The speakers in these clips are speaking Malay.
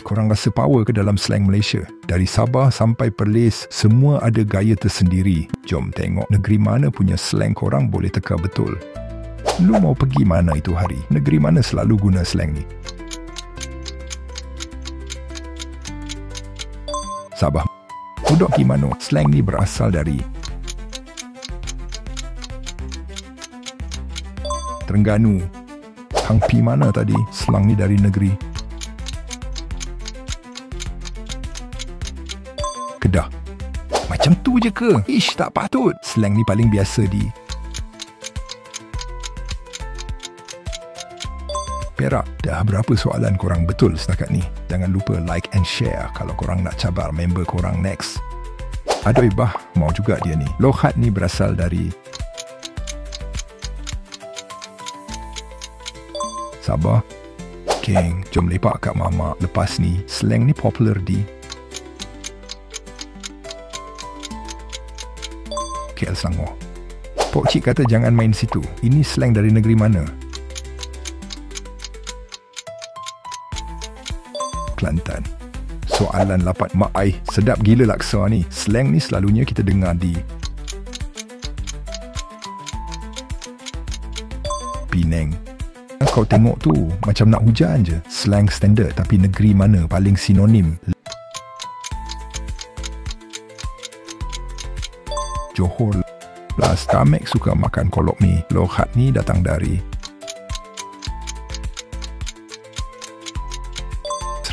Korang rasa power ke dalam slang Malaysia? Dari Sabah sampai Perlis, semua ada gaya tersendiri. Jom tengok negeri mana punya slang korang boleh teka betul. Lu mau pergi mana itu hari? Negeri mana selalu guna slang ni? Sabah. Udok Gimano. Slang ni berasal dari Terengganu. Hang pi mana tadi? Slang ni dari negeri Kedah. Macam tu je ke? Ish, tak patut. Slang ni paling biasa di Perak. Dah berapa soalan korang betul setakat ni? Jangan lupa like and share kalau korang nak cabar member korang next. Aduh bah, mau juga dia ni. Lokhat ni berasal dari Sabah. Geng, jom lepak kat mamak. Lepas ni, slang ni popular di KL Selangor. Pok Cik kata jangan main situ. Ini slang dari negeri mana? Kelantan. Soalan lapat mak ai. Sedap gila laksa ni. Slang ni selalunya kita dengar di Penang. Kau tengok tu, macam nak hujan je. Slang standard, tapi negeri mana paling sinonim? Johor. Plus, Tamek suka makan kolok mi. Lokhat ni datang dari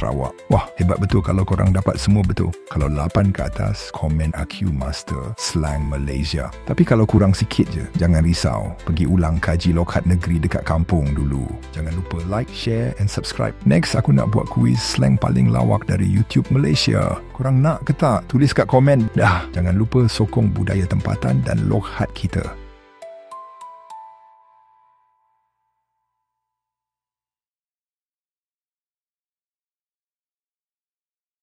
Sarawak. Wah, hebat betul kalau korang dapat semua betul. Kalau 8 ke atas, komen AQ Master Slang Malaysia. Tapi kalau kurang sikit je, jangan risau. Pergi ulang kaji lokhat negeri dekat kampung dulu. Jangan lupa like, share and subscribe. Next, aku nak buat kuis slang paling lawak dari YouTube Malaysia. Korang nak ke tak? Tulis kat komen. Dah, jangan lupa sokong budaya tempatan dan lokhat kita.